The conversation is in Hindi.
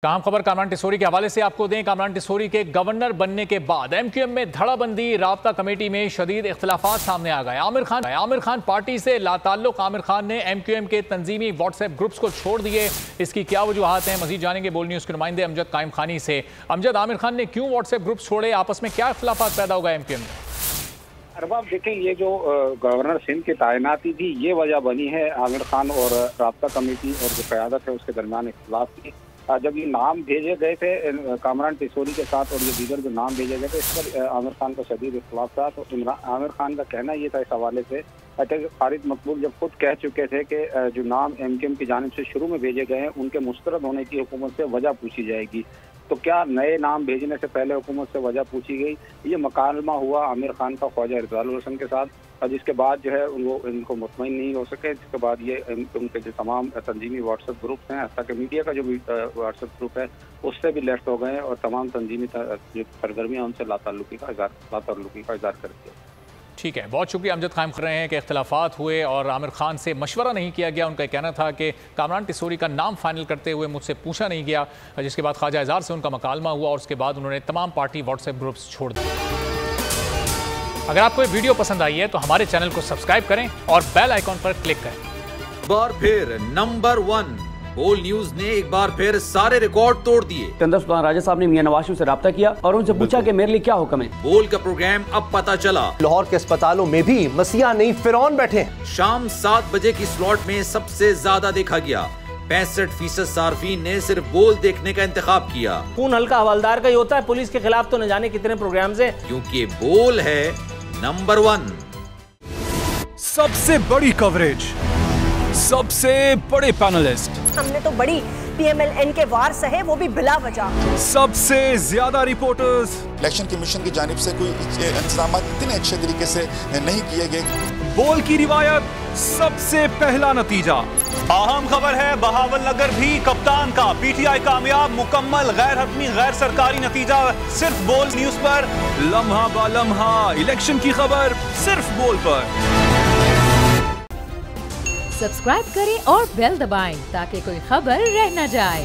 काम खबर कामरान टिसोरी के हवाले से आपको दें। कामरान टिसोरी के गवर्नर बनने के बाद एमक्यूएम में धड़ाबंदी, राब्ता कमेटी में शदीद इख्तलाफात सामने आ गए। आमिर खान पार्टी से लाताल्लुक। आमिर खान ने एमक्यूएम के तंजीमी व्हाट्सएप ग्रुप्स को छोड़ दिए। इसकी क्या वजूहात हैं, मजीद जानेंगे बोल न्यूज़ के नुमाइंदे अमजद कायम खानी से। अमजद, आमिर खान ने क्यों व्हाट्सएप ग्रुप्स छोड़े, आपस में क्या इख्तलाफात पैदा होगा एमक्यूएम में? अरबाब देखें, ये जो गवर्नर सिंध की तैनाती थी ये वजह बनी है आमिर खान और राब्ता कमेटी और जो क़यादत है उसके दरमियान इख्तलाफ की। जब ये नाम भेजे गए थे कामरान टिसोरी के साथ और ये दीगर जो नाम भेजे गए थे इस पर आमिर खान का शदीद इख्तलाफ था। तो आमिर खान का कहना ये था इस हवाले से कि खालिद मकबूल जब खुद कह चुके थे कि जो नाम एमक्यूएम की जानिब से शुरू में भेजे गए हैं उनके मुस्तरद होने की हुकूमत से वजह पूछी जाएगी। तो क्या नए नाम भेजने से पहले हुकूमत से वजह पूछी गई? ये मकालमा हुआ आमिर खान का ख्वाजा रिजवानुल हसन के साथ, और जिसके बाद जो है वो इनको मुतमईन नहीं हो सके। जिसके बाद ये उनके जो तमाम तंजीमी व्हाट्सएप ग्रुप्स हैं, हत्ता कि मीडिया का जो भी व्हाट्सएप ग्रुप है उससे भी लेफ्ट हो गए हैं और तमाम तंजीमी सरगर्मियाँ उनसे लाताल्लुकी का इज़हार कर दिया। ठीक है, बहुत शुक्रिया अमजद कायम कर रहे हैं कि इख्तलाफात हुए और आमिर खान से मशवरा नहीं किया गया। उनका कहना था कि कामरान टिसोरी का नाम फाइनल करते हुए मुझसे पूछा नहीं गया, जिसके बाद ख्वाजा इज़हार से उनका मकालमा हुआ और उसके बाद उन्होंने तमाम पार्टी व्हाट्सएप ग्रुप्स छोड़ दिए। अगर आपको ये वीडियो पसंद आई है तो हमारे चैनल को सब्सक्राइब करें और बेल आइकॉन पर क्लिक करें। बार फिर नंबर 1 बोल न्यूज ने एक बार फिर सारे रिकॉर्ड तोड़ दिए। सिकंदर सुल्तान राजा साहब ने मियां नवाज शरीफ से राब्ता किया और उनसे पूछा कि मेरे लिए क्या हुक्म है। बोल का प्रोग्राम अब पता चला। लाहौर के अस्पतालों में भी मसीहा नहीं फिरौन बैठे हैं। शाम 7 बजे की स्लॉट में सबसे ज्यादा देखा गया। 65% सार्फिन ने सिर्फ बोल देखने का इंतखाब किया। खून हल्का हवलदार का ही होता है, पुलिस के खिलाफ तो न जाने कितने प्रोग्राम्स हैं, क्योंकि बोल है नंबर 1। सबसे बड़ी कवरेज, सबसे बड़े पैनलिस्ट, हमने तो बड़ी PMLN के वार सहे, वो भी बिला वजह। सबसे ज्यादा रिपोर्टर्स। इलेक्शन कमीशन की जानिब से कोई इंतजाम इतने अच्छे तरीके से नहीं किए गए। बोल की रिवायत, सबसे पहला नतीजा। अहम खबर है बहावल नगर भी कप्तान का, PTI कामयाब, मुकम्मल गैर हतमी गैर सरकारी नतीजा सिर्फ बोल न्यूज पर। लम्हा बा लम्हा इलेक्शन की खबर सिर्फ बोल पर। सब्सक्राइब करें और बेल दबाएं ताकि कोई खबर रह न जाए।